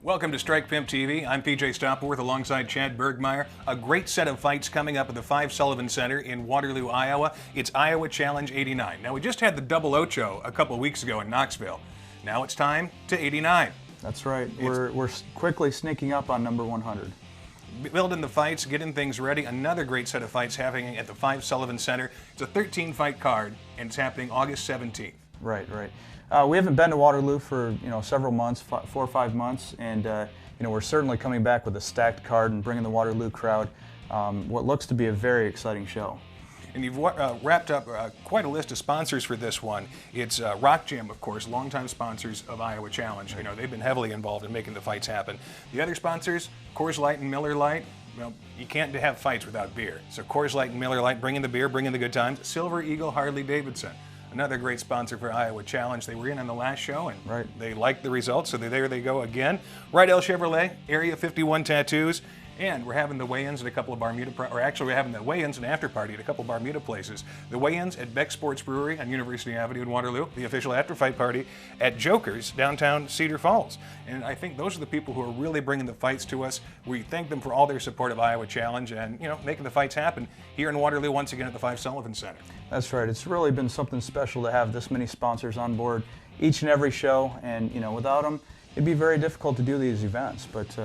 Welcome to Strike Pimp TV. I'm PJ Stopworth alongside Chad Bergmeyer. A great set of fights coming up at the 5 Sullivan Center in Waterloo, Iowa. It's Iowa Challenge 89. Now, we just had the Double Ocho a couple of weeks ago in Knoxville. Now it's time to 89. That's right. We're quickly sneaking up on number 100. Building the fights, getting things ready. Another great set of fights happening at the 5 Sullivan Center. It's a 13-fight card, and it's happening August 17th. Right. We haven't been to Waterloo for several months, 4 or 5 months, and we're certainly coming back with a stacked card and bringing the Waterloo crowd what looks to be a very exciting show. And you've wrapped up quite a list of sponsors for this one. It's Rock Jam, of course, longtime sponsors of Iowa Challenge. They've been heavily involved in making the fights happen. The other sponsors, Coors Light and Miller Lite. Well, you can't have fights without beer. So Coors Light and Miller Lite, bringing the beer, bringing the good times. Silver Eagle Harley Davidson, another great sponsor for Iowa Challenge. They were in on the last show, and they liked the results, so there they go again. Rydell Chevrolet, Area 51 Tattoos, and we're having the weigh-ins at a couple of Bermuda, or actually we're having the weigh-ins and after-party at a couple of Bermuda places. The weigh-ins at Beck Sports Brewery on University Avenue in Waterloo, the official after-fight party at Joker's, downtown Cedar Falls. And I think those are the people who are really bringing the fights to us. We thank them for all their support of Iowa Challenge and, making the fights happen here in Waterloo once again at the 5 Sullivan Center. That's right. It's really been something special to have this many sponsors on board each and every show, and without them, it'd be very difficult to do these events. But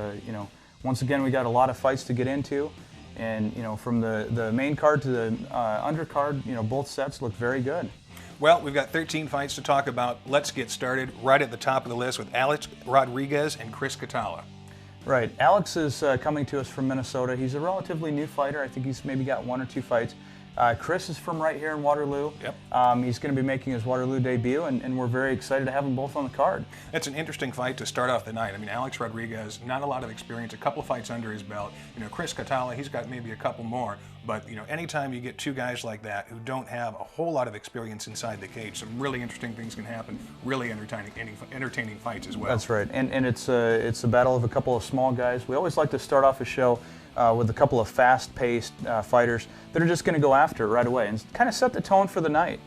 once again, we got a lot of fights to get into, and from the main card to the undercard, both sets look very good. Well, we've got 13 fights to talk about. Let's get started right at the top of the list with Alex Rodriguez and Chris Catala. Right. Alex is coming to us from Minnesota. He's a relatively new fighter. I think he's maybe got 1 or 2 fights. Chris is from right here in Waterloo. Yep. He's going to be making his Waterloo debut, and we're very excited to have them both on the card. It's an interesting fight to start off the night. Alex Rodriguez, not a lot of experience, a couple fights under his belt. Chris Catala, he's got maybe a couple more. But, anytime you get 2 guys like that who don't have a whole lot of experience inside the cage, some really interesting things can happen, really entertaining fights as well. That's right. And it's a battle of a couple of small guys. We always like to start off a show with a couple of fast-paced fighters that are just going to go after it right away and kind of set the tone for the night.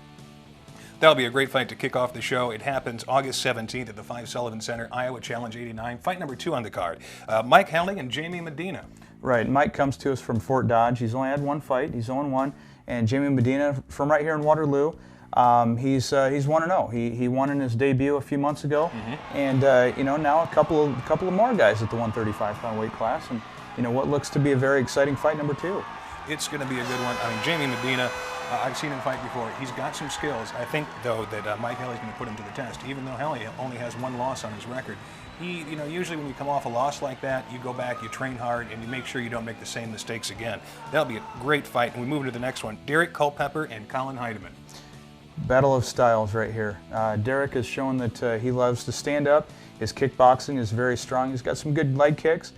That'll be a great fight to kick off the show. It happens August 17th at the 5 Sullivan Center, Iowa Challenge 89. Fight number 2 on the card. Mike Helling and Jamie Medina. Right. Mike comes to us from Fort Dodge. He's only had 1 fight. He's 0-1. And Jamie Medina from right here in Waterloo. He's 1-0. He won in his debut a few months ago. And now a couple of more guys at the 135-pound weight class. And what looks to be a very exciting fight number 2. It's going to be a good one. Jamie Medina, I've seen him fight before. He's got some skills. I think, though, that Mike Helly's going to put him to the test. Even though Helly only has 1 loss on his record, he, usually when you come off a loss like that, you go back, you train hard, and you make sure you don't make the same mistakes again. That'll be a great fight. And we move into the next one. Derek Culpepper and Colin Heidemann. Battle of styles right here. Derek has shown that he loves to stand up. His kickboxing is very strong. He's got some good leg kicks.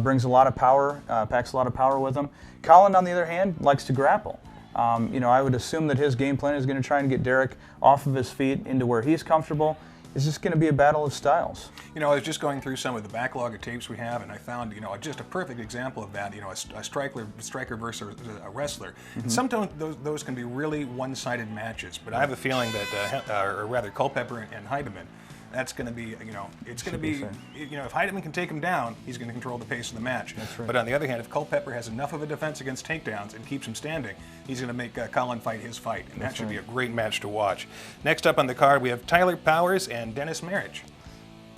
Brings a lot of power, packs a lot of power with him. Colin, on the other hand, likes to grapple. I would assume that his game plan is going to try and get Derek off of his feet into where he's comfortable. It's just going to be a battle of styles. I was just going through some of the backlog of tapes we have, and I found, just a perfect example of that. A striker versus a wrestler. Sometimes those can be really one-sided matches, but I have a feeling that, or rather, Culpepper and Heidemann, that's going to be, it's going to be, if Heidemann can take him down, he's going to control the pace of the match. That's right. But on the other hand, if Culpepper has enough of a defense against takedowns and keeps him standing, he's going to make Colin fight his fight, and that should be a great match to watch. Next up on the card, we have Tyler Powers and Dennis Marriage.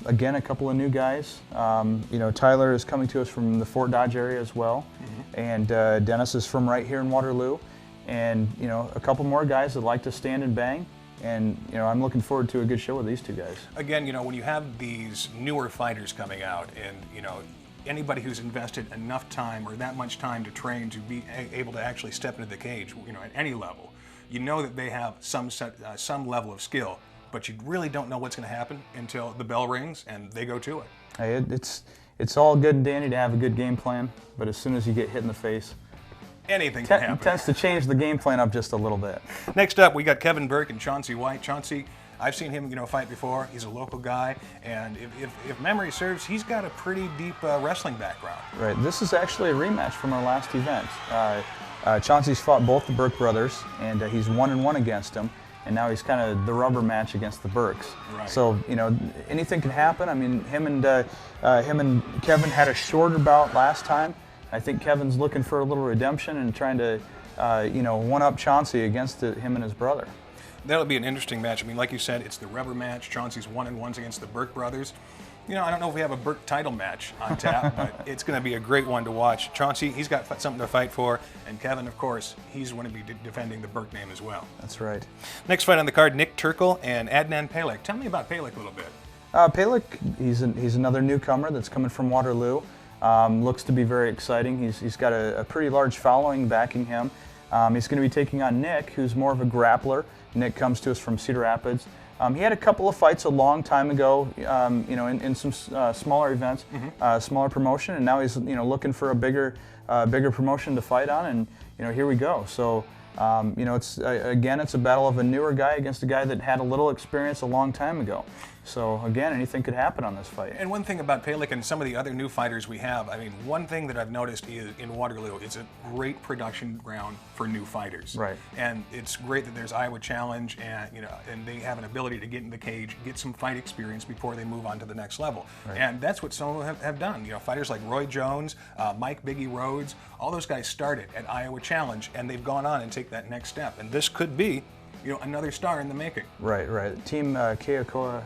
Again, a couple of new guys. Tyler is coming to us from the Fort Dodge area as well, and Dennis is from right here in Waterloo, and a couple more guys that like to stand and bang. And, I'm looking forward to a good show with these 2 guys. Again, when you have these newer fighters coming out and, anybody who's invested enough time or that much time to train to be able to actually step into the cage, at any level, that they have some level of skill, but you really don't know what's going to happen until the bell rings and they go to it. Hey, it's all good and dandy to have a good game plan, but as soon as you get hit in the face, anything can happen. Tends to change the game plan up just a little bit. Next up, we got Kevin Burke and Chauncey White. Chauncey, I've seen him, fight before. He's a local guy, and if memory serves, he's got a pretty deep wrestling background. Right. This is actually a rematch from our last event. Chauncey's fought both the Burke brothers, and he's 1-1 against them. and now he's kind of the rubber match against the Burks. Right. So, you know, anything can happen. I mean, him and Kevin had a shorter bout last time. I think Kevin's looking for a little redemption and trying to, you know, one-up Chauncey against him and his brother. That'll be an interesting match. I mean, like you said, it's the rubber match. Chauncey's 1-1 against the Burke brothers. You know, I don't know if we have a Burke title match on tap, but it's going to be a great one to watch. Chauncey, he's got something to fight for, and Kevin, of course, he's going to be defending the Burke name as well. That's right. Next fight on the card, Nick Turkel and Adnan Palek. Tell me about Palek a little bit. Palek, he's another newcomer that's coming from Waterloo. Looks to be very exciting. He's got a pretty large following backing him. He's going to be taking on Nick, who's more of a grappler. Nick comes to us from Cedar Rapids. He had a couple of fights a long time ago, you know, in some smaller events, smaller promotion, and now he's, you know, looking for a bigger promotion to fight on, and, you know, here we go. So, you know, it's again, it's a battle of a newer guy against a guy that had a little experience a long time ago. So again, anything could happen on this fight. And one thing about Palek and some of the other new fighters we have, I mean, one thing that I've noticed is in Waterloo, it's a great production ground for new fighters. Right. And it's great that there's Iowa Challenge, and you know, and they have an ability to get in the cage, get some fight experience before they move on to the next level. Right. And that's what some of them have done. You know, fighters like Roy Jones, Mike Biggie Rhodes, all those guys started at Iowa Challenge, and they've gone on and take that next step. And this could be, you know, another star in the making. Right, right. Team Keokoa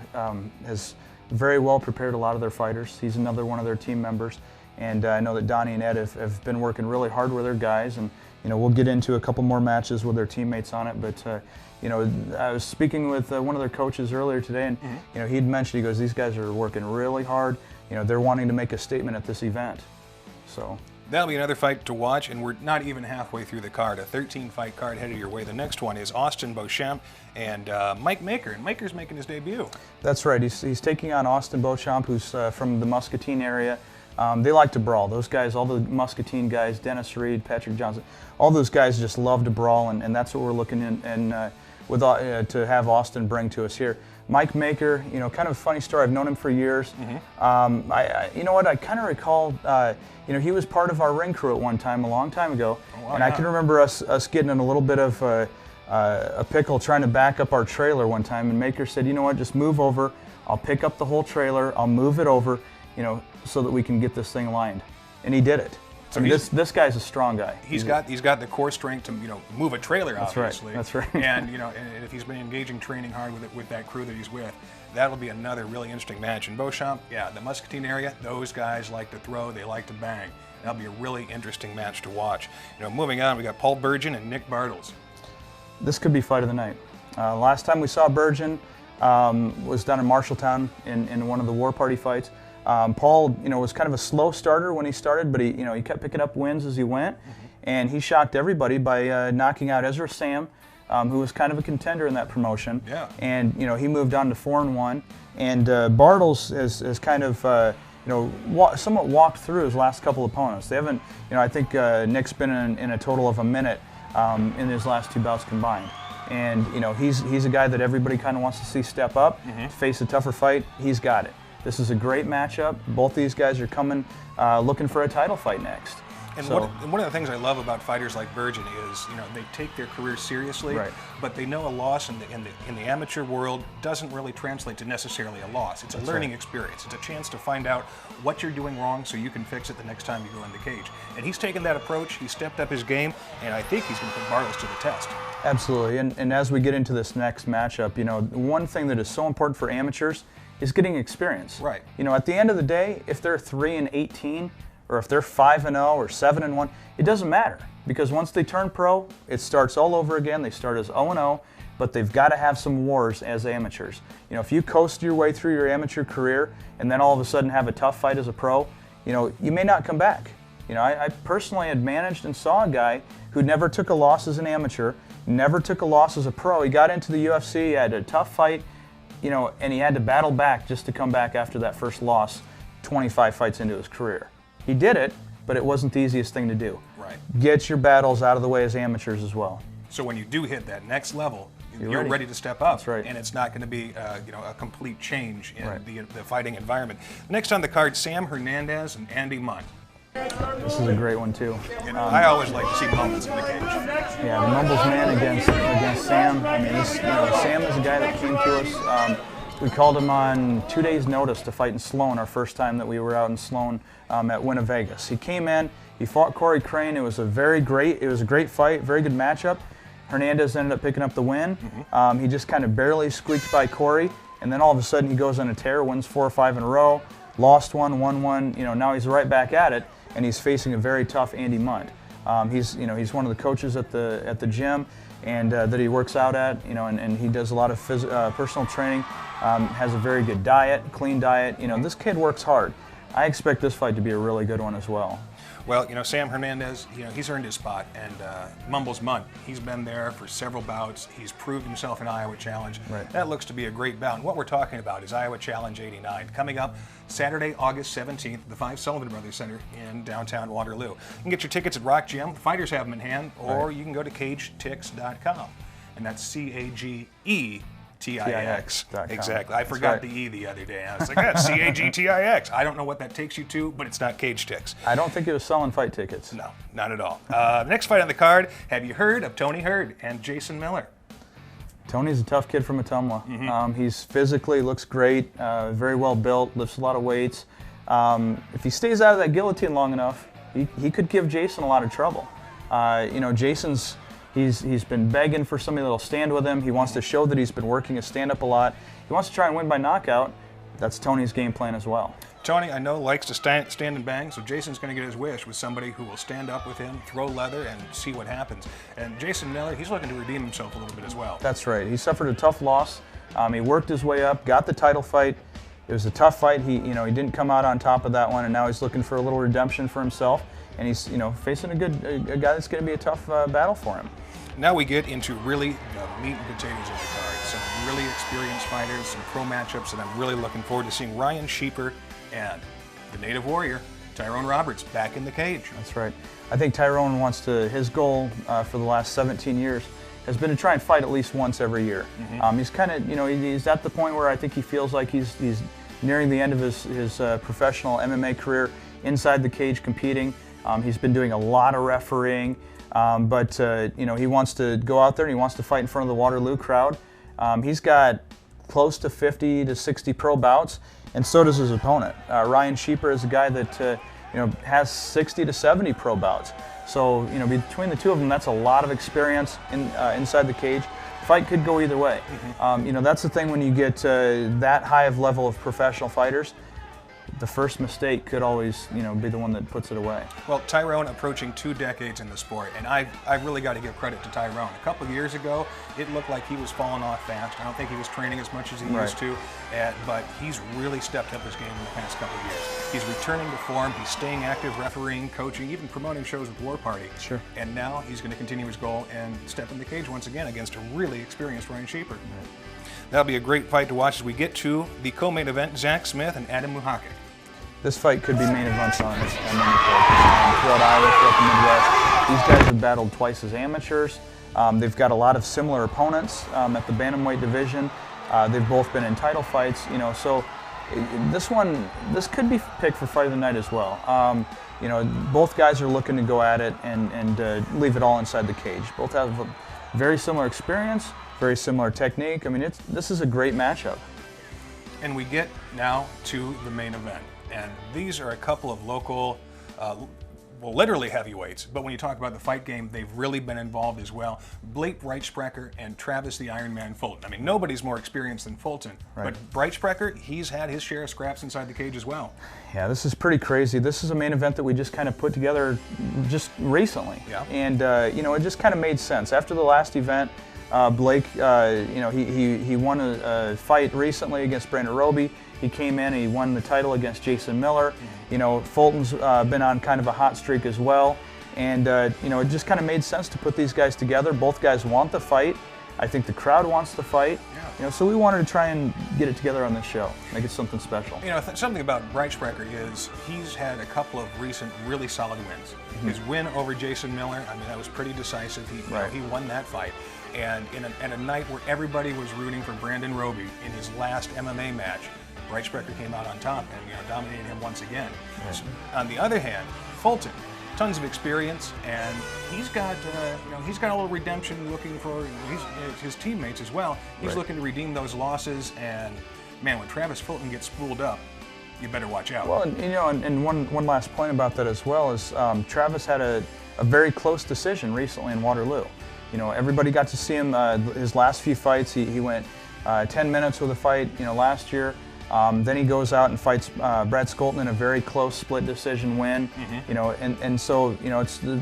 has very well prepared a lot of their fighters. He's another one of their team members, and I know that Donnie and Ed have been working really hard with their guys, and you know, we'll get into a couple more matches with their teammates on it. But you know, I was speaking with one of their coaches earlier today, and you know, he'd mentioned, he goes, these guys are working really hard. You know, they're wanting to make a statement at this event. So. That'll be another fight to watch, and we're not even halfway through the card. A 13-fight card headed your way. The next one is Austin Beauchamp and Mike Maker, and Maker's making his debut. That's right. He's taking on Austin Beauchamp, who's from the Muscatine area. They like to brawl. Those guys, all the Muscatine guys, Dennis Reed, Patrick Johnson, all those guys just love to brawl, and that's what we're looking to have Austin bring to us here. Mike Maker, you know, kind of a funny story. I've known him for years. You know what? I kind of recall, you know, he was part of our ring crew at one time, a long time ago, and I can remember us getting in a little bit of a pickle trying to back up our trailer one time, and Maker said, you know what? Just move over. I'll pick up the whole trailer. I'll move it over, you know, so that we can get this thing lined, and he did it. So I mean, this guy's a strong guy. He's got the core strength to, you know, move a trailer, obviously. That's right. And you know, and if he's been engaging training hard with that crew that he's with, that'll be another really interesting match. And Beauchamp, yeah, the Muscatine area, those guys like to throw, they like to bang. That'll be a really interesting match to watch. You know, moving on, we got Paul Burgeon and Nick Bartles. This could be fight of the night. Last time we saw Burgeon was down in Marshalltown in one of the War Party fights. Paul, you know, was kind of a slow starter when he started, but he kept picking up wins as he went, and he shocked everybody by knocking out Ezra Sam, who was kind of a contender in that promotion. Yeah. And you know, he moved on to 4-1, and Bartles has kind of you know, somewhat walked through his last couple opponents. They haven't, you know, I think Nick's been in a total of a minute in his last 2 bouts combined. And you know, he's a guy that everybody kind of wants to see step up, face a tougher fight. He's got it. This is a great matchup. Both these guys are coming looking for a title fight next. And so, one of the things I love about fighters like Burgeon is, you know, they take their career seriously, right, but they know a loss in the amateur world doesn't really translate to necessarily a loss. It's a learning experience. It's a chance to find out what you're doing wrong so you can fix it the next time you go in the cage. And he's taken that approach. He's stepped up his game, and I think he's going to put Bartles to the test. Absolutely. And as we get into this next matchup, you know, one thing that is so important for amateurs is getting experience. Right. You know, at the end of the day, if they're 3-18, or if they're 5-0 or 7-1, it doesn't matter, because once they turn pro, it starts all over again. They start as 0-0, but they've got to have some wars as amateurs. You know, if you coast your way through your amateur career and then all of a sudden have a tough fight as a pro, you know, you may not come back. You know, I personally had managed and saw a guy who never took a loss as an amateur, never took a loss as a pro. He got into the UFC, had a tough fight, you know, and he had to battle back just to come back after that first loss 25 fights into his career. He did it, but it wasn't the easiest thing to do. Right. Get your battles out of the way as amateurs as well. So when you do hit that next level, you're ready to step up. That's right. And it's not going to be you know, a complete change in the fighting environment. Next on the card, Sam Hernandez and Andy Munt. This is a great one too. I always like to see moments in the cage. Yeah, the Mumbles man against Sam. I mean, Sam is a guy that came to us. We called him on 2 days' notice to fight in Sloan, our first time that we were out in Sloan at Winter Vegas. He came in, he fought Corey Crane. It was a great fight, very good matchup. Hernandez ended up picking up the win. He just kind of barely squeaked by Corey, and then all of a sudden he goes on a tear, wins 4 or 5 in a row, lost one, won one. Now he's right back at it, and he's facing a very tough Andy Munt. He's one of the coaches at the gym, and that he works out at, and he does a lot of personal training. Has a very good diet, clean diet. This kid works hard. I expect this fight to be a really good one as well. Well, Sam Hernandez, he's earned his spot, and Mumbles Munt, he's been there for several bouts. He's proved himself in Iowa Challenge. Right. That looks to be a great bout. And what we're talking about is Iowa Challenge 89, coming up Saturday, August 17th, the 5 Sullivan Brothers Center in downtown Waterloo. You can get your tickets at Rock Gym. The fighters have them in hand, or you can go to cagetix.com, and that's CAGETIX. Exactly. I forgot the E the other day. I was like, that's CAGTIX. I don't know what that takes you to, but it's not Cage Tix. I don't think it was selling fight tickets. No, not at all. The next fight on the card, have you heard of Tony Hurd and Jason Miller? Tony's a tough kid from Atumwa. He's physically looks great, very well built, lifts a lot of weights. If he stays out of that guillotine long enough, he could give Jason a lot of trouble. Jason's He's been begging for somebody that'll stand with him. He wants to show that he's been working his stand-up a lot. He wants to try and win by knockout. That's Tony's game plan as well. Tony, I know, likes to stand and bang, so Jason's going to get his wish with somebody who will stand up with him, throw leather, and see what happens. And Jason Miller, he's looking to redeem himself a little bit as well. That's right. He suffered a tough loss. He worked his way up, got the title fight. It was a tough fight. He didn't come out on top of that one, and now he's looking for a little redemption for himself. And he's, facing a guy that's going to be a tough battle for him. Now we get into really the meat and potatoes of the card. Some really experienced fighters, some pro matchups, and I'm really looking forward to seeing Ryan Sheeper and the Native Warrior, Tyrone Roberts, back in the cage. That's right. I think Tyrone his goal for the last 17 years has been to try and fight at least once every year. He's kind of, he's at the point where I think he feels like he's nearing the end of his professional MMA career inside the cage competing. He's been doing a lot of refereeing. But he wants to go out there and he wants to fight in front of the Waterloo crowd. He's got close to 50 to 60 pro bouts, and so does his opponent. Ryan Sheeper is a guy that has 60 to 70 pro bouts. So between the two of them, that's a lot of experience inside the cage. Fight could go either way. That's the thing when you get that high of level of professional fighters. The first mistake could always, be the one that puts it away. Well, Tyrone approaching 2 decades in the sport, and I've really got to give credit to Tyrone. A couple of years ago, it looked like he was falling off fast. I don't think he was training as much as he used to, but he's really stepped up his game in the past couple of years. He's returning to form. He's staying active, refereeing, coaching, even promoting shows with War Party. Sure. And now he's going to continue his goal and step in the cage once again against a really experienced Ryan Sheeper. Right. That'll be a great fight to watch as we get to the co-main event, Zach Smith and Adam Muhakik. This fight could be main events on throughout Iowa, throughout the Midwest. These guys have battled twice as amateurs. They've got a lot of similar opponents at the bantamweight division. They've both been in title fights, so this could be picked for fight of the night as well. Both guys are looking to go at it and leave it all inside the cage. Both have a very similar experience, very similar technique. I mean, this is a great matchup. And we get now to the main event. And these are a couple of local, literally heavyweights, but when you talk about the fight game, they've really been involved as well. Blake Breitsprecher and Travis the Iron Man Fulton. I mean, nobody's more experienced than Fulton, but Breitsprecher, he's had his share of scraps inside the cage as well. Yeah, this is pretty crazy. This is a main event that we just kind of put together just recently. Yeah. And, it just kind of made sense. After the last event, Blake, he won a fight recently against Brandon Roby. He came in and he won the title against Jason Miller. Fulton's been on kind of a hot streak as well. And, it just kind of made sense to put these guys together. Both guys want the fight. I think the crowd wants the fight. Yeah. So we wanted to try and get it together on this show, make it something special. Something about Breitsprecher is he's had a couple of recent really solid wins. His win over Jason Miller, I mean, that was pretty decisive. He won that fight. And in a night where everybody was rooting for Brandon Roby in his last MMA match, Breitsprecher came out on top and dominated him once again. Right. So, on the other hand, Fulton, tons of experience, and he's got he's got a little redemption looking for his teammates as well. He's looking to redeem those losses, and man, when Travis Fulton gets spooled up, you better watch out. Well, and one last point about that as well is Travis had a very close decision recently in Waterloo. Everybody got to see him his last few fights. He went 10 minutes with a fight, last year. Then he goes out and fights Brad Skolton in a very close split decision win. And so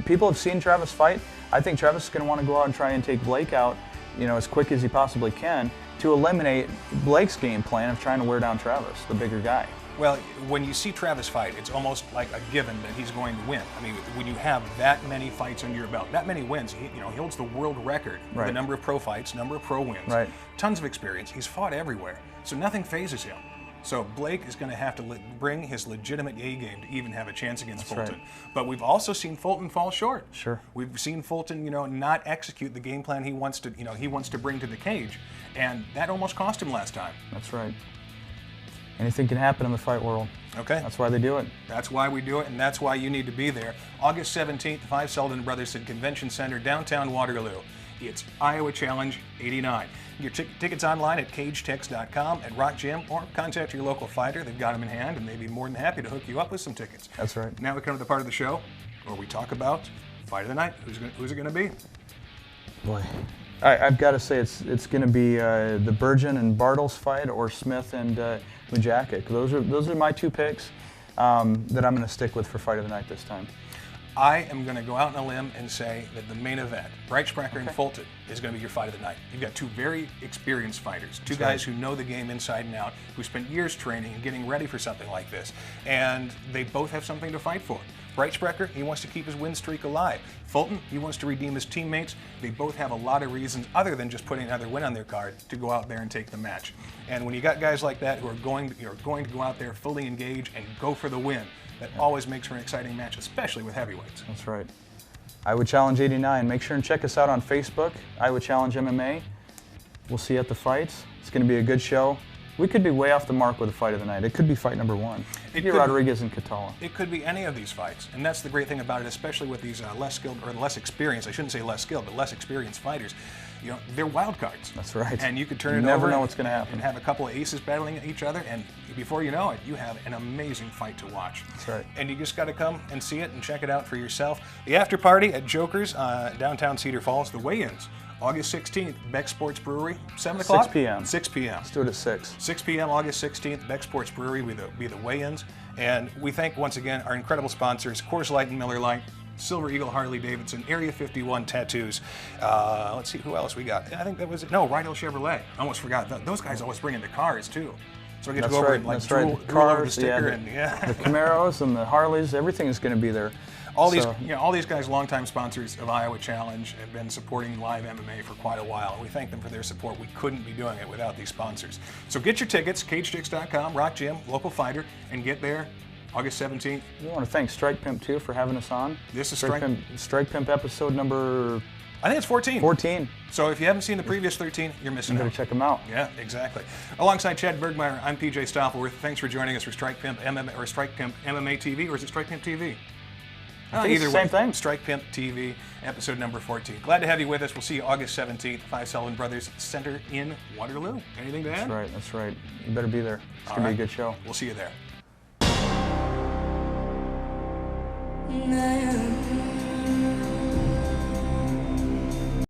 people have seen Travis fight. I think Travis is going to want to go out and try and take Blake out, as quick as he possibly can to eliminate Blake's game plan of trying to wear down Travis, the bigger guy. Well, when you see Travis fight, it's almost like a given that he's going to win. I mean, when you have that many fights under your belt, that many wins, he holds the world record for the number of pro fights, number of pro wins, tons of experience. He's fought everywhere, so nothing phases him. So Blake is going to have to bring his legitimate A game to even have a chance against Fulton. But we've also seen Fulton fall short. Sure. We've seen Fulton, not execute the game plan he wants to bring to the cage, and that almost cost him last time. That's right. Anything can happen in the fight world. Okay. That's why they do it. That's why we do it, and that's why you need to be there. August 17th, 5 Sullivan Brothers at Convention Center, downtown Waterloo. It's Iowa Challenge 89. Your tickets online at cagetix.com, at Rock Gym, or contact your local fighter. They've got them in hand, and they'd be more than happy to hook you up with some tickets. That's right. Now we come to the part of the show where we talk about fight of the night. Who's it going to be? Boy, I've got to say it's going to be the Burgeon and Bartles fight, or Smith and Mujakic. Those are my two picks that I'm going to stick with for fight of the night this time. I am going to go out on a limb and say that the main event, Breitsprecher and Fulton, is going to be your fight of the night. You've got two very experienced fighters, two guys who know the game inside and out, who spent years training and getting ready for something like this, and they both have something to fight for. Breitsprecher, he wants to keep his win streak alive. Fulton, he wants to redeem his teammates. They both have a lot of reasons, other than just putting another win on their card, to go out there and take the match. And when you got guys like that who are going to go out there fully engaged and go for the win, that always makes for an exciting match, especially with heavyweights. That's right. Iowa Challenge 89. Make sure and check us out on Facebook, Iowa Challenge MMA. We'll see you at the fights. It's going to be a good show. We could be way off the mark with the fight of the night. It could be fight number one. It could be Rodriguez and Catala. It could be any of these fights, and that's the great thing about it, especially with these less skilled, or less experienced, I shouldn't say less skilled, but less experienced fighters. They're wild cards. That's right. And you could turn it over. You never know what's going to happen. And have a couple of aces battling each other, and before you know it, you have an amazing fight to watch. That's right. And you just got to come and see it and check it out for yourself. The after party at Joker's, downtown Cedar Falls, the weigh-ins. August 16th, Beck Sports Brewery, 7 o'clock? 6 p.m. 6 p.m. Let's do it at 6. 6 p.m. August 16th, Beck Sports Brewery will be the weigh-ins. And we thank, once again, our incredible sponsors, Coors Light and Miller Lite, Silver Eagle Harley Davidson, Area 51 Tattoos. Let's see, who else we got? I think that was it. No, Rydell Chevrolet. I almost forgot. Those guys always bring in the cars, too. So we get to go over and like drool over the sticker. The Camaros and the Harleys, everything is going to be there. All these guys, longtime sponsors of Iowa Challenge, have been supporting live MMA for quite a while, and we thank them for their support. We couldn't be doing it without these sponsors. So get your tickets, cagetix.com, Rock Gym, local fighter, and get there August 17th. We want to thank Strike Pimp, too, for having us on. This is Strike Pimp episode number... I think it's 14. 14. So if you haven't seen the previous 13, you're missing out. You better check them out. Yeah, exactly. Alongside Chad Bergmeyer, I'm PJ Stoffelsworth. Thanks for joining us for Strike Pimp MMA, or Strike Pimp MMA TV, or is it Strike Pimp TV? I think it's the same thing. Strike Pimp TV, episode number 14. Glad to have you with us. We'll see you August 17th, 5 Sullivan Brothers Center in Waterloo. Anything to add? That's right. You better be there. It's going to be a good show. We'll see you there.